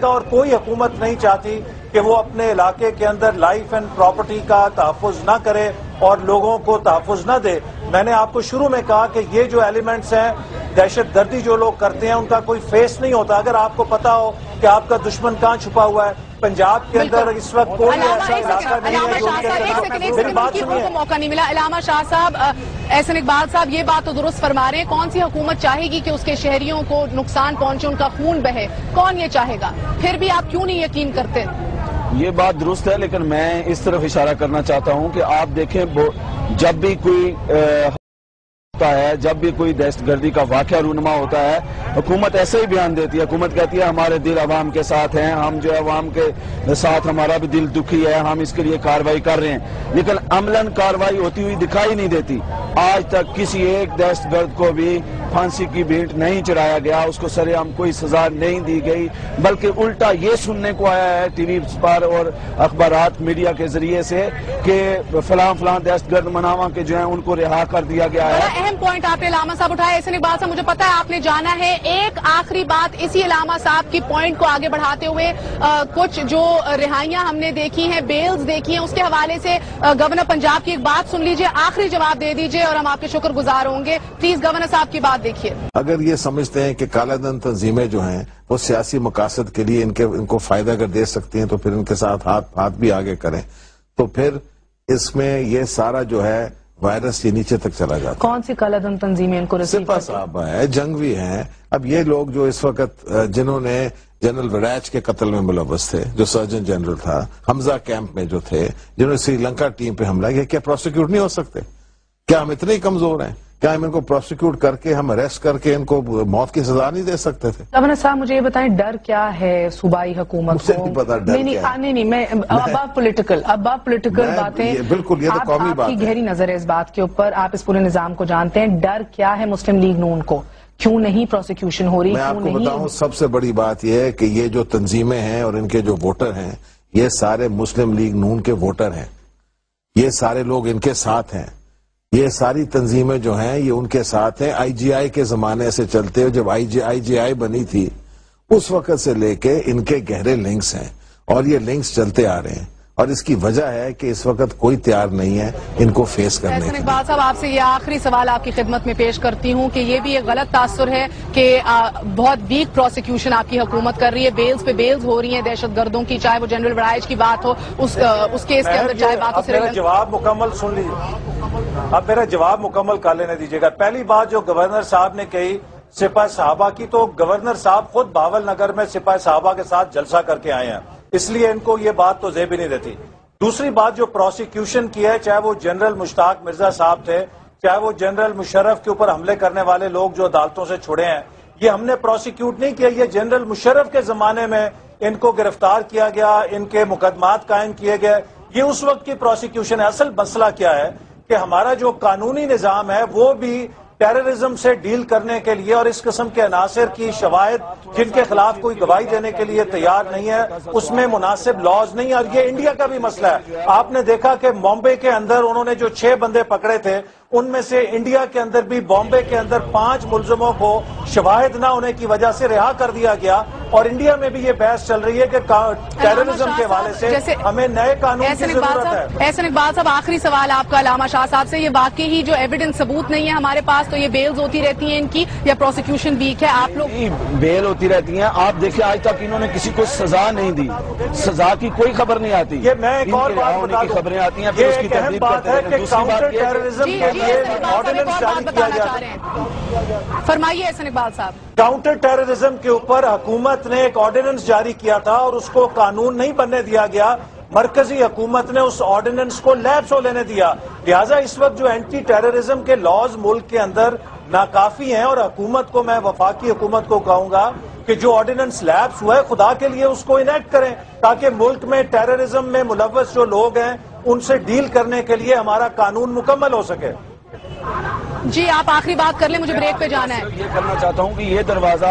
کا، اور کوئی حکومت نہیں چاہتی کہ وہ اپنے علاقے کے اندر لائف اینڈ پراپرٹی کا تحفظ نہ کرے اور لوگوں کو تحفظ نہ دے۔ میں نے آپ کو شروع میں کہا کہ یہ جو ایلیمنٹس ہیں، دہشت گردی جو لوگ کرتے ہیں، ان کا کوئی فیس نہیں ہوتا۔ اگر آپ کو پتا ہو کہ آپ کا دشمن کہاں چھپا ہوا ہے، پنجاب کے اندر اس وقت کوئی ایسا علاقہ نہیں ہے جو ان کے اندر۔ میری بات سنیے، موقع نہیں ملا۔ علامہ شاہ صاحب، احسن اقبال صاحب یہ بات تو درست فرما رہے ہیں، کون سی حکومت چاہے گی کہ اس کے شہریوں کو نقصان پہنچے، ان کا خون بہے؟ کون یہ چاہے گا؟ پھر بھی آپ کیوں نہیں یقین کرتے؟ یہ بات درست ہے، لیکن میں اس طرف اشارہ کرنا چاہتا ہوں کہ آپ دیکھیں جب بھی کوئی ہوتا ہے، جب بھی کوئی دہشت گردی کا واقعہ رونما ہوتا ہے، حکومت ایسے ہی بیان دیتی ہے۔ حکومت کہتی ہے ہمارے دل عوام کے ساتھ ہیں، ہم جو ہے عوام کے ساتھ، ہمارا بھی دل دکھی ہے، ہم اس کے لیے کارروائی کر رہے ہیں، لیکن عملاً کارروائی ہوتی ہوئی دکھائی نہیں دیتی۔ آج تک کسی ایک دہشت گرد کو بھی پھانسی کی بھینٹ نہیں چڑھایا گیا، اس کو سرے عام کوئی سزا نہیں دی گئی، بلکہ الٹا یہ سننے کو آیا ہے ٹی وی پر اور اخبارات میڈیا کے ذریعے سے کہ فلاں دہشت گرد مناواں کے جو ہیں ان کو رہا کر دیا گیا ہے۔ بڑا اہم پوائنٹ آپ نے علامہ صاحب اٹھایا۔ احسن اقبال صاحب، مجھے پتا ہے آپ نے جانا ہے، ایک آخری بات اسی علامہ صاحب کی پوائنٹ کو آگے بڑھاتے ہوئے، کچھ جو رہائیاں ہم نے دیکھی ہیں، بیلز دیکھی ہیں، اس کے حوالے سے گورنر پنجاب کی ایک بات سن لیجئے، آخری جواب دے دیجئے اور ہم آپ کے شکر گزار ہوں گے۔ پلیز گورنر صاحب کی بات دیکھیے۔ اگر یہ سمجھتے ہیں کہ کالا دھن تنظیمیں جو ہیں وہ سیاسی مقاصد کے لیے ان کو فائدہ اگر دے سکتی ہیں تو پھر ان کے ساتھ ہاتھ بھی آگے کریں، تو پھر اس میں یہ سارا جو ہے وائرس یہ نیچے تک چلا جاتا ہے۔ کون سی کالا دھن تنظیمیں ان کو رسیو سپاہ صاحبہ ہے، جنگوی ہیں۔ اب یہ لوگ جو اس وقت جنہوں نے جنرل وڑائچ کے قتل میں ملوث تھے، جو سرجن جنرل تھا، حمزہ کیمپ میں جو تھے، جنہوں نے سری لنکا ٹیم پہ حملہ کیا، کیا پروسیکیوٹ نہیں ہو سکتے؟ کیا ہم اتنے ہی کمزور ہیں؟ کیا ہم ان کو پروسیکیوٹ کر کے، ہم اریسٹ کر کے ان کو موت کی سزا نہیں دے سکتے تھے؟ گورنر صاحب مجھے یہ بتائیں، ڈر کیا ہے صوبائی حکومت مجھے نہیں پتا ڈر کیا ہے۔ نہیں، میں اب پولیٹیکل باتیں، بالکل، یہ تو قومی بات ہے۔ آپ کی گہری نظر ہے اس بات کے اوپر، آپ اس پورے نظام کو جانتے ہیں، ڈر کیا ہے مسلم لیگ نون کو؟ کیوں نہیں پروسیکیوشن ہو رہی؟ میں آپ کو بتاؤں، سب سے بڑی بات یہ ہے کہ یہ جو تنظیمیں ہیں اور ان کے جو ووٹر ہیں، یہ سارے مسلم لیگ نون کے ووٹر ہیں، یہ سارے لوگ ان کے ساتھ ہیں، یہ ساری تنظیمیں جو ہیں یہ ان کے ساتھ ہیں۔ آئی جی آئی کے زمانے سے چلتے ہوئے، جب آئی جی آئی بنی تھی اس وقت سے لے کے ان کے گہرے لنکس ہیں، اور یہ لنکس چلتے آ رہے ہیں، اور اس کی وجہ ہے کہ اس وقت کوئی تیار نہیں ہے ان کو فیس کرنے کے لیے۔ احسن اقبال صاحب، آپ سے یہ آخری سوال آپ کی خدمت میں پیش کرتی ہوں کہ یہ بھی ایک غلط تاثر ہے کہ بہت ویک پروسیکیوشن آپ کی حکومت کر رہی ہے، بیلز پہ بیلز ہو رہی ہیں دہشت گردوں کی، چاہے وہ جنرل وڑائچ کی بات ہو، اس کیس کے اندر چاہے بات ہو۔ میرا جواب مکمل سن لیجیے، اب میرا جواب مکمل کر لینے دیجیے گا۔ پہلی بات جو گورنر صاحب نے کہی سپاہ صحابہ کی، تو گورنر صاحب خود بھاول نگر میں سپاہ صحابہ کے ساتھ جلسہ کر کے آئے ہیں، اس لیے ان کو یہ بات تو زیب ہی نہیں دیتی۔ دوسری بات جو پروسیکیوشن کی ہے، چاہے وہ جنرل مشتاق مرزا صاحب تھے، چاہے وہ جنرل مشرف کے اوپر حملے کرنے والے لوگ جو عدالتوں سے چھڑے ہیں، یہ ہم نے پروسیکیوٹ نہیں کیا، یہ جنرل مشرف کے زمانے میں ان کو گرفتار کیا گیا، ان کے مقدمات قائم کیے گئے، یہ اس وقت کی پروسیکیوشن ہے۔ اصل مسئلہ کیا ہے کہ ہمارا جو قانونی نظام ہے وہ بھی ٹیررزم سے ڈیل کرنے کے لیے اور اس قسم کے عناصر کی شواہد جن کے خلاف کوئی گواہی دینے کے لیے تیار نہیں ہے، اس میں مناسب لاز نہیں ہے، اور یہ انڈیا کا بھی مسئلہ ہے۔ آپ نے دیکھا کہ بامبے کے اندر انہوں نے جو 6 بندے پکڑے تھے، ان میں سے انڈیا کے اندر بھی بامبے کے اندر 5 ملزموں کو شواہد نہ ہونے کی وجہ سے رہا کر دیا گیا، اور انڈیا میں بھی یہ بحث چل رہی ہے کہ ٹیررزم کے حوالے سے ہمیں نئے قانون کی ضرورت ہے۔ احسن اقبال صاحب، آخری سوال آپ کا علامہ شاہ صاحب سے، یہ واقعی ہی جو ایویڈنس ثبوت نہیں ہے ہمارے پاس، تو یہ بیلز ہوتی رہتی ہیں ان کی، یا پروسیکیوشن ویک ہے؟ آپ لوگ بیل ہوتی رہتی ہیں، آپ دیکھیں آج تک انہوں نے کسی کو سزا نہیں دی، سزا کی کوئی خبر نہیں آتی، یہ میں ایک اور بات بتا دوں، خبریں آتی ہیں پھر اس کی تردید کرتے ہیں۔ دوسری بات یہ ہے فرمائیے احسن اقبال صاحب۔ کاؤنٹر ٹیررزم کے اوپر حکومت نے ایک آرڈیننس جاری کیا تھا اور اس کو قانون نہیں بننے دیا گیا، مرکزی حکومت نے اس آرڈیننس کو لیپس ہو لینے دیا، لہٰذا اس وقت جو اینٹی ٹیررزم کے لاز ملک کے اندر ناکافی ہیں، اور حکومت کو، میں وفاقی حکومت کو کہوں گا کہ جو آرڈیننس لیپس ہوا ہے خدا کے لیے اس کو انیکٹ کریں، تاکہ ملک میں ٹیررزم میں ملوث جو لوگ ہیں ان سے ڈیل کرنے کے لیے ہمارا قانون مکمل ہو سکے۔ جی آپ آخری بات کر لیں، مجھے بریک پہ جانا ہے۔ یہ کرنا چاہتا ہوں کہ یہ دروازہ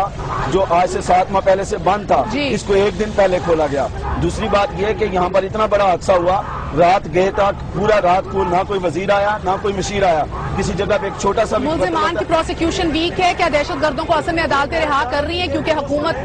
جو آج سے 7 ماہ پہلے سے بند تھا، اس کو 1 دن پہلے کھولا گیا۔ دوسری بات یہ کہ یہاں پر اتنا بڑا حادثہ ہوا رات گئے تک پورا رات کو نہ کوئی وزیر آیا نہ کوئی مشیر آیا. کسی جگہ پہ ایک چھوٹا سا ملزمان کی پروسیکیوشن ویک ہے. کیا دہشت گردوں کو اصل میں عدالتیں رہا کر رہی ہیں کیونکہ حکومت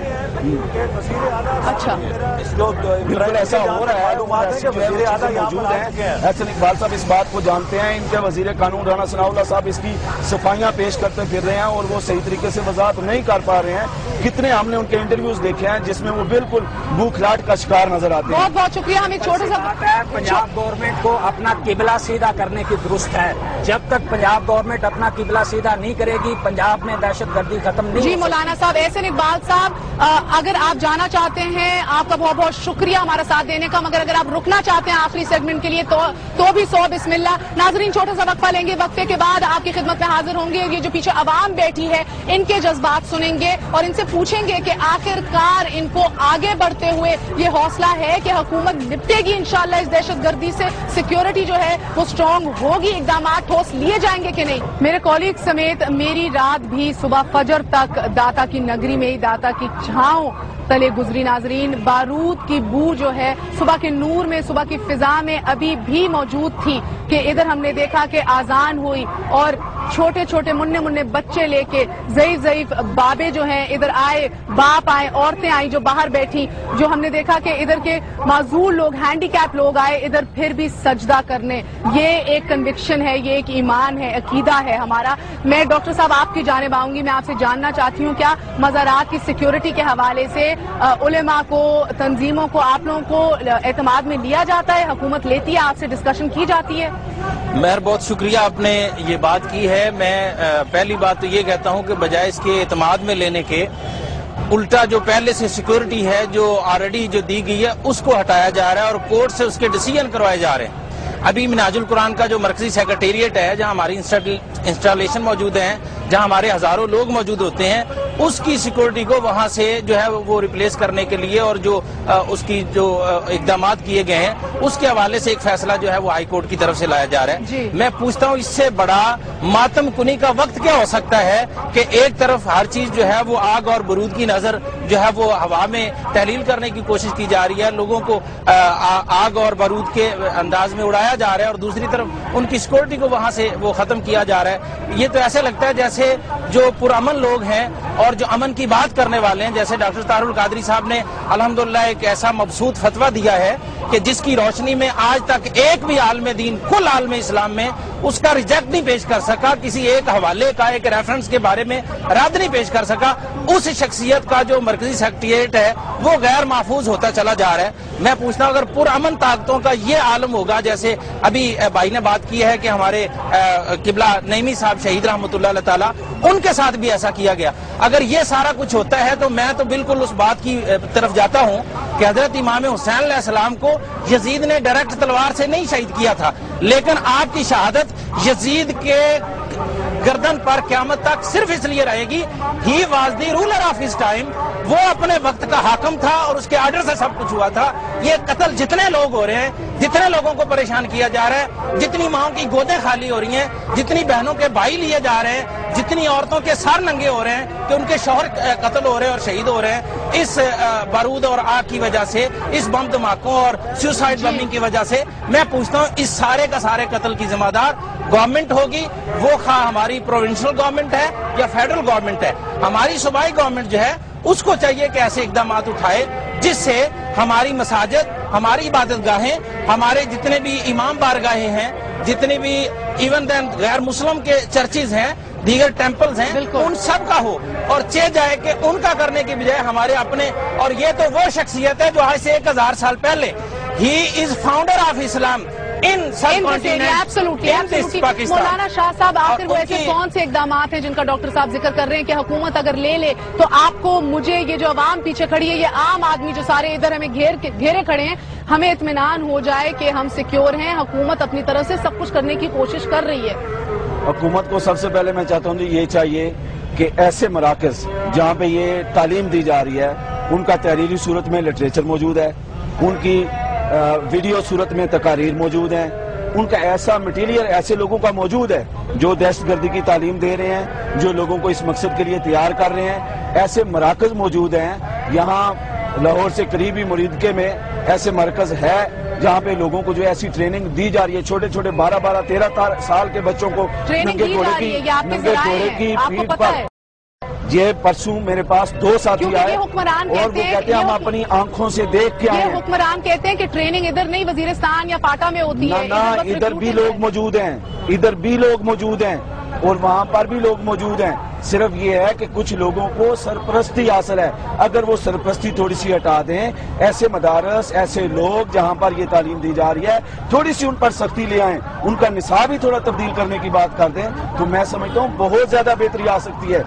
اچھا بالکل ایسا ہو رہا ہے. موجود ہیں احسن اقبال صاحب اس بات کو جانتے ہیں. ان کے وزیر قانون رانا ثناء اللہ صاحب اس کی صفائیاں پیش کرتے پھر رہے ہیں اور وہ صحیح طریقے سے وضاحت نہیں کر پا رہے ہیں. کتنے ہم نے ان کے انٹرویوز دیکھے ہیں جس میں وہ بالکل بوکھلاٹ کا شکار نظر آتے ہیں. بہت بہت شکریہ. ہمیں چھوٹے سا پنجاب گورنمنٹ کو اپنا قبلہ سیدھا کرنے کی درست ہے. جب تک پنجاب گورنمنٹ اپنا قبلہ سیدھا نہیں کرے گی پنجاب میں دہشت گردی ختم نہیں. جی مولانا صاحب احسن اقبال صاحب اگر آپ جانا چاہتے ہیں آپ کا بہت بہت شکریہ ہمارا ساتھ دینے کا. مگر اگر آپ رکنا چاہتے ہیں آخری سیگمنٹ کے لیے تو بھی سو بسم اللہ. ناظرین چھوٹا سا وقفہ لیں گے. وقفے کے بعد آپ کی خدمت میں حاضر ہوں گے. یہ جو پیچھے عوام بیٹھی ہے ان کے جذبات سنیں گے اور ان سے پوچھیں گے کہ آخر کار ان کو آگے بڑھتے ہوئے یہ حوصلہ ہے کہ حکومت نپٹے گی انشاءاللہ اس دہشت گردی سے. سیکیورٹی جو ہے وہ اسٹرانگ ہوگی. اقدامات ٹھوس لیے جائیں گے کہ نہیں. میرے کالیگ سمیت میری رات بھی صبح فجر تک داتا کی نگری میں ہی داتا کی چھاؤں تلے گزری. ناظرین بارود کی بو جو ہے صبح کے نور میں صبح کی فضا میں ابھی بھی موجود تھی کہ ادھر ہم نے دیکھا کہ آذان ہوئی اور چھوٹے چھوٹے مننے مننے بچے لے کے ضعیف ضعیف بابے جو ہیں ادھر آئے, باپ آئے, عورتیں آئی جو باہر بیٹھی. جو ہم نے دیکھا کہ ادھر کے معذور لوگ ہینڈی کیپ لوگ آئے ادھر پھر بھی سجدہ کرنے. یہ ایک کنوکشن ہے, یہ ایک ایمان ہے, عقیدہ ہے ہمارا. میں ڈاکٹر صاحب آپ کی جانب آؤں گی. میں آپ سے جاننا چاہتی ہوں کیا مزارات کی سیکیورٹی کے حوالے سے علماء کو, تنظیموں کو, آپ لوگوں کو اعتماد میں لیا جاتا ہے؟ حکومت لیتی ہے, آپ سے ڈسکشن کی جاتی ہے؟ مہر بہت شکریہ آپ نے یہ بات کی ہے. میں پہلی بات تو یہ کہتا ہوں کہ بجائے اس کے اعتماد میں لینے کے الٹا جو پہلے سے سیکیورٹی ہے جو آلریڈی جو دی گئی ہے اس کو ہٹایا جا رہا ہے اور کورٹ سے اس کے ڈیسیژن کروائے جا رہے ہیں. ابھی منہاج القرآن کا جو مرکزی سیکریٹریٹ ہے جہاں ہماری انسٹالیشن موجود ہیں, جہاں ہمارے ہزاروں لوگ موجود ہوتے ہیں, اس کی سیکورٹی کو وہاں سے جو ہے وہ ریپلیس کرنے کے لیے اور جو اس کی جو اقدامات کیے گئے ہیں اس کے حوالے سے ایک فیصلہ جو ہے وہ ہائی کورٹ کی طرف سے لایا جا رہا ہے. میں پوچھتا ہوں اس سے بڑا ماتم کنی کا وقت کیا ہو سکتا ہے کہ ایک طرف ہر چیز جو ہے وہ آگ اور بارود کی نظر جو ہے وہ ہوا میں تحلیل کرنے کی کوشش کی جا رہی ہے, لوگوں کو آگ اور بارود کے انداز میں اڑایا جا رہا ہے, اور دوسری طرف ان کی سیکورٹی کو وہاں سے وہ ختم کیا جا رہا ہے. یہ تو ایسے لگتا ہے جیسے جو پرامن لوگ ہیں اور جو امن کی بات کرنے والے ہیں, جیسے ڈاکٹر طاہر القادری صاحب نے الحمدللہ ایک ایسا مبسوط فتویٰ دیا ہے کہ جس کی روشنی میں آج تک ایک بھی عالم دین کل عالم اسلام میں اس کا ریجیکٹ نہیں پیش کر سکا, کسی ایک حوالے کا ایک ریفرنس کے بارے میں رد نہیں پیش کر سکا. اس شخصیت کا جو مرکزی سیکریٹریٹ ہے وہ غیر محفوظ ہوتا چلا جا رہا ہے. میں پوچھتا ہوں اگر پرامن طاقتوں کا یہ عالم ہوگا, جیسے ابھی بھائی نے بات کی ہے کہ ہمارے قبلہ نعیمی صاحب شہید رحمۃ اللہ علیہ تعالیٰ, ان کے ساتھ بھی ایسا کیا گیا. اگر یہ سارا کچھ ہوتا ہے تو میں تو بالکل اس بات کی طرف جاتا ہوں کہ حضرت امام حسین علیہ السلام کو یزید نے ڈائریکٹ تلوار سے نہیں شہید کیا تھا, لیکن آپ کی شہادت یزید کے گردن پر قیامت تک صرف اس لیے رہے گی, he was the ruler of his time, وہ اپنے وقت کا حاکم تھا اور اس کے آرڈر سے سب کچھ ہوا تھا. یہ قتل جتنے لوگ ہو رہے ہیں, جتنے لوگوں کو پریشان کیا جا رہا ہے, جتنی ماؤں کی گودیں خالی ہو رہی ہیں, جتنی بہنوں کے بھائی لیے جا رہے ہیں, جتنی عورتوں کے سر ننگے ہو رہے ہیں کہ ان کے شوہر قتل ہو رہے ہیں اور شہید ہو رہے ہیں اس بارود اور آگ کی وجہ سے, اس بم دھماکوں اور سوسائڈ بمبنگ کی وجہ سے, میں پوچھتا ہوں اس سارے کا سارے قتل کی ذمہ دار گورنمنٹ ہوگی, وہ خواہ ہماری پروونشل گورنمنٹ ہے یا فیڈرل گورنمنٹ ہے. ہماری صوبائی گورنمنٹ جو ہے اس کو چاہیے کہ ایسے اقدامات اٹھائے جس سے ہماری مساجد, ہماری عبادت گاہیں, ہمارے جتنے بھی امام بارگاہیں ہیں, جتنے بھی ایون دین غیر مسلم کے چرچز ہیں, دیگر ٹیمپلز ہیں, ان سب کا ہو اور چاہ جائے کہ ان کا کرنے کی بجائے ہمارے اپنے. اور یہ تو وہ شخصیت ہے جو آج سے 1000 سال پہلے, ہی از فاؤنڈر آف اسلام مولانا شاہ صاحب آخر وہ ایسے کون سے اقدامات ہیں جن کا ڈاکٹر صاحب ذکر کر رہے ہیں کہ حکومت اگر لے لے تو آپ کو, مجھے, یہ جو عوام پیچھے کھڑی ہے, یہ عام آدمی جو سارے ادھر ہمیں گھیرے کھڑے ہیں, ہمیں اطمینان ہو جائے کہ ہم سیکیور ہیں, حکومت اپنی طرف سے سب کچھ کرنے کی کوشش کر رہی ہے؟ حکومت کو سب سے پہلے میں چاہتا ہوں یہ چاہیے کہ ایسے مراکز جہاں پہ یہ تعلیم دی جا رہی ہے ان کا تحریری صورت میں لٹریچر موجود ہے, ان کی ویڈیو صورت میں تقاریر موجود ہیں, ان کا ایسا مٹیریل ایسے لوگوں کا موجود ہے جو دہشت گردی کی تعلیم دے رہے ہیں, جو لوگوں کو اس مقصد کے لیے تیار کر رہے ہیں. ایسے مراکز موجود ہیں. یہاں لاہور سے قریبی مریدکے میں ایسے مرکز ہے جہاں پہ لوگوں کو جو ایسی ٹریننگ دی جا رہی ہے، چھوٹے چھوٹے 12-13 سال کے بچوں کو ٹریننگ دی جا رہی ہے، یہ آپ کے ذرائع ہیں، آپ کو پتہ ہے؟ یہ پرسوں میرے پاس 2 ساتھی کیونکہ آئے یہ حکمران اور وہ کہتے ہیں ہم اپنی آنکھوں سے دیکھ کے آئے یہ ہیں۔ حکمران کہتے ہیں کہ ٹریننگ ادھر نہیں وزیرستان یا پاٹا میں ہوتی ہے، نہ بس ادھر بھی recruitment لوگ ہے۔ موجود ہیں، ادھر بھی لوگ موجود ہیں اور وہاں پر بھی لوگ موجود ہیں، صرف یہ ہے کہ کچھ لوگوں کو سرپرستی حاصل ہے۔ اگر وہ سرپرستی تھوڑی سی ہٹا دیں، ایسے مدارس، ایسے لوگ جہاں پر یہ تعلیم دی جا رہی ہے، تھوڑی سی ان پر سختی لے آئیں، ان کا نصاب ہی تھوڑا تبدیل کرنے کی بات کر دیں، تو میں سمجھتا ہوں بہت زیادہ بہتری آ سکتی ہے۔